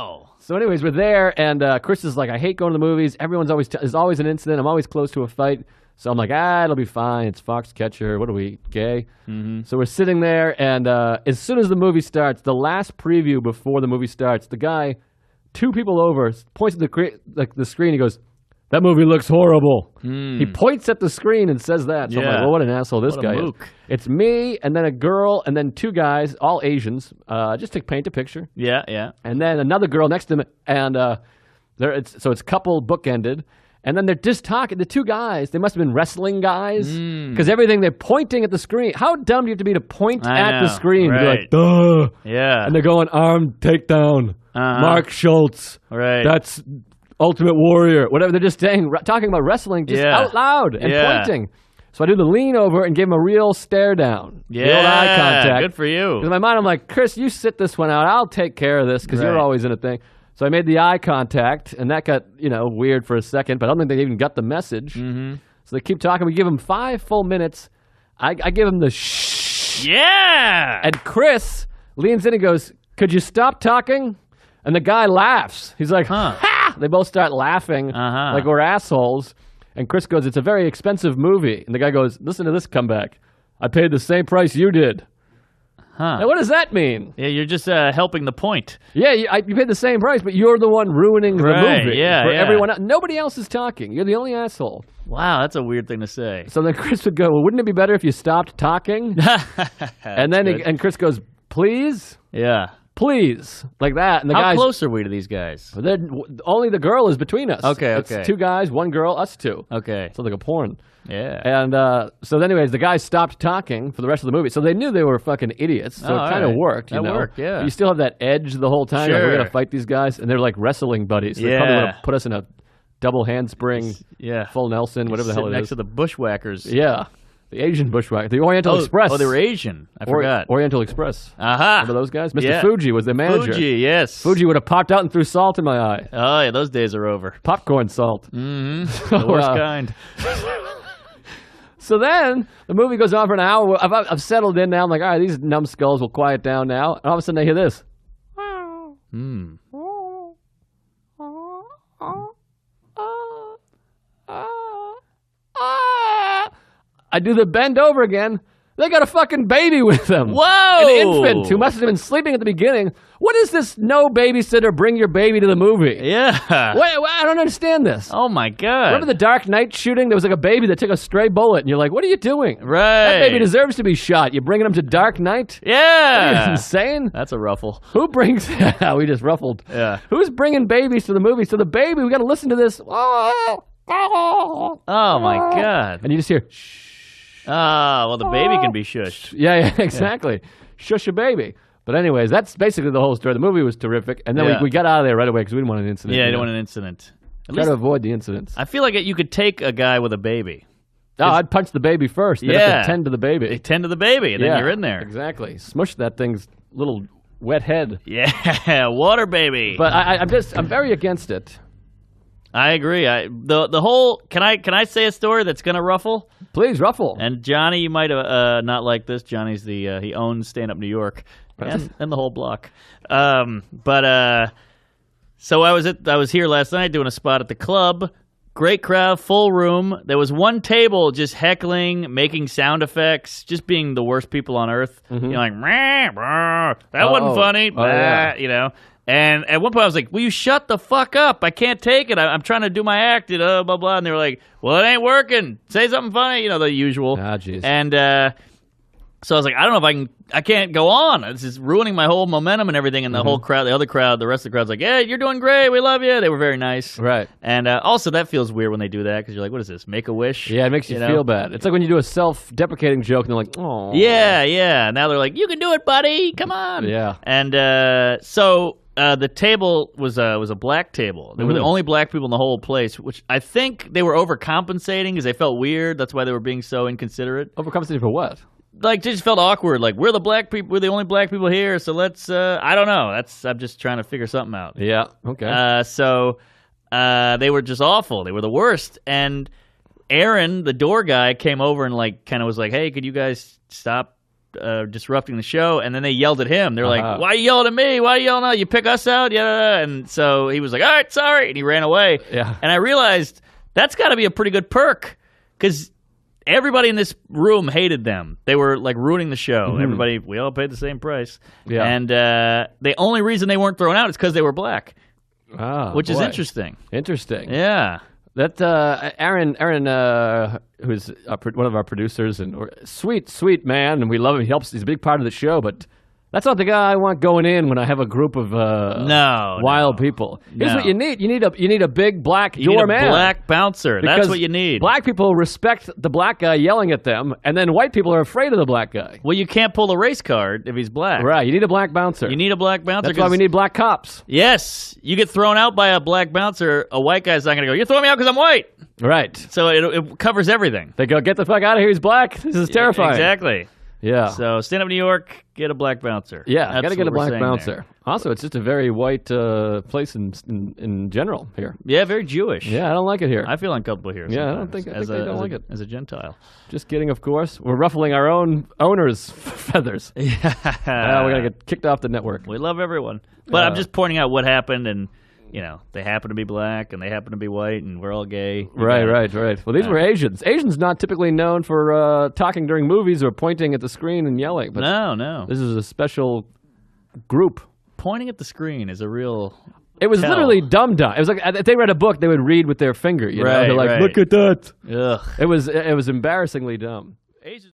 Wow. So anyways, we're there, and Chris is like, I hate going to the movies. Everyone's there's always an incident. I'm always close to a fight. So I'm like, it'll be fine. It's Foxcatcher. What are we, gay? Mm-hmm. So we're sitting there, and as soon as the movie starts, the last preview before the movie starts, the guy, 2 people over, points at the screen. He goes, that movie looks horrible. He points at the screen and says that. So I'm like, well, what an asshole this guy is. It's me, and then a girl, and then 2 guys, all Asians, just to paint a picture. Yeah, yeah. And then another girl next to him, and so it's couple bookended. And then they're just talking. The 2 guys, they must have been wrestling guys, because everything, they're pointing at the screen. How dumb do you have to be to point at the screen? Right. You're like, duh. Yeah. And they're going, arm takedown, Mark Schultz. Right. That's Ultimate Warrior, whatever. They're just talking about wrestling just out loud and pointing. So I do the lean over and give him a real stare down. Yeah, real eye contact. Good for you. In my mind, I'm like, Chris, you sit this one out. I'll take care of this because you're always in a thing. So I made the eye contact, and that got weird for a second, but I don't think they even got the message. Mm-hmm. So they keep talking. We give them 5 full minutes. I give him the shh. Yeah. And Chris leans in and goes, could you stop talking? And the guy laughs. He's like, ha! They both start laughing like we're assholes. And Chris goes, it's a very expensive movie. And the guy goes, listen to this comeback. I paid the same price you did. Huh. Now, what does that mean? Yeah, you're just helping the point. Yeah, you paid the same price, but you're the one ruining the movie for everyone else. Nobody else is talking. You're the only asshole. Wow, that's a weird thing to say. So then Chris would go, well, wouldn't it be better if you stopped talking? And then and Chris goes, please? Yeah. Please, like that. And the How close are we to these guys? Only the girl is between us. Okay. It's 2 guys, 1 girl, us 2. Okay. So like a porn. Yeah. And so anyways, the guys stopped talking for the rest of the movie. So they knew they were fucking idiots. So it kind of worked. That worked, yeah. But you still have that edge the whole time. Sure. Like, we're going to fight these guys. And they're like wrestling buddies. So they probably want to put us in a double handspring, full Nelson, whatever the hell it is. Next to the bushwhackers. Yeah. The Asian bushwhacker. The Oriental Express. Oh, they were Asian. I forgot. Oriental Express. Aha. Remember those guys? Mr. Fuji was their manager. Fuji, yes. Fuji would have popped out and threw salt in my eye. Oh, yeah, those days are over. Popcorn salt. Mm-hmm. The worst kind. So then the movie goes on for an hour. I've settled in now. I'm like, all right, these numbskulls will quiet down now. And all of a sudden I hear this. I do the bend over again. They got a fucking baby with them. Whoa! An infant who must have been sleeping at the beginning. What is this no babysitter, bring your baby to the movie? Yeah. I don't understand this. Oh, my God. Remember the Dark Knight shooting? There was like a baby that took a stray bullet, and you're like, what are you doing? Right. That baby deserves to be shot. You're bringing him to Dark Knight? Yeah. Are you insane? That's a ruffle. Who brings... we just ruffled. Yeah. Who's bringing babies to the movie? So the baby, we got to listen to this. Oh, my God. And you just hear... Shh. Well, the baby can be shushed. Yeah, exactly. Yeah. Shush a baby. But anyways, that's basically the whole story. The movie was terrific. And then we got out of there right away because we didn't want an incident. Yeah, you don't want an incident. Try to avoid the incidents. I feel like you could take a guy with a baby. Oh, I'd punch the baby first. They'd have to tend to the baby. They tend to the baby, and then you're in there. Exactly. Smush that thing's little wet head. Yeah, water baby. But I'm very against it. I agree. The whole can I say a story that's gonna ruffle? Please ruffle. And Johnny, you might not like this. Johnny's he owns Stand Up New York and the whole block. So I was here last night doing a spot at the club. Great crowd, full room. There was one table just heckling, making sound effects, just being the worst people on earth. Mm-hmm. You know, like that wasn't funny. You know. And at one point I was like, will you shut the fuck up? I can't take it. I'm trying to do my act, blah, blah. And they were like, well, it ain't working. Say something funny, the usual. Ah, jeez. And so I was like, I don't know if I can't go on. This is ruining my whole momentum and everything. And the whole crowd, the rest of the crowd's like, yeah, you're doing great. We love you. They were very nice. Right. And also that feels weird when they do that because you're like, what is this? Make a wish? Yeah, it makes you feel bad. It's like when you do a self-deprecating joke and they're like, oh. Yeah. Now they're like, you can do it, buddy. Come on. Yeah. And so... the table was a black table. They were the only black people in the whole place, which I think they were overcompensating because they felt weird. That's why they were being so inconsiderate. Overcompensating for what? Like, they just felt awkward. Like, we're the black people. We're the only black people here, so let's, I don't know. I'm just trying to figure something out. Yeah, okay. So they were just awful. They were the worst. And Aaron, the door guy, came over and, kind of was like, hey, could you guys stop disrupting the show, and then they yelled at him. They're like, "Why are you yelling at me? Why are you yelling at you? Pick us out?" Yeah, and so he was like, "All right, sorry," and he ran away. Yeah, and I realized that's got to be a pretty good perk because everybody in this room hated them. They were like ruining the show. Everybody, we all paid the same price. Yeah, and the only reason they weren't thrown out is because they were black. Which is interesting. Interesting. Yeah. That Aaron, who's one of our producers, and sweet man, and we love him. He's a big part of the show, but that's not the guy I want going in when I have a group of wild people. Here's what you need. You need a big black doorman. Black bouncer. That's what you need. Black people respect the black guy yelling at them, and then white people are afraid of the black guy. Well, you can't pull a race card if he's black. Right. You need a black bouncer. You need a black bouncer. That's why we need black cops. Yes. You get thrown out by a black bouncer, a white guy's not going to go, "You're throwing me out because I'm white." Right. So it covers everything. They go, "Get the fuck out of here. He's black. This is terrifying." Exactly. Yeah. So stand up New York, get a black bouncer. Yeah, got to get a black bouncer. There. Also, it's just a very white place in general here. Yeah, very Jewish. Yeah, I don't like it here. I feel uncomfortable here. Yeah, I don't think I don't like it. As a Gentile. Just kidding, of course. We're ruffling our own owners' feathers. Yeah. We're going to get kicked off the network. We love everyone. But I'm just pointing out what happened, and they happen to be black, and they happen to be white, and we're all gay. Right. Well, these were Asians. Asians not typically known for talking during movies or pointing at the screen and yelling. But no. This is a special group. Pointing at the screen is a real... It was literally dumb. It was like if they read a book, they would read with their finger. You know? They're like, "Look at that." Ugh. It was embarrassingly dumb. Asians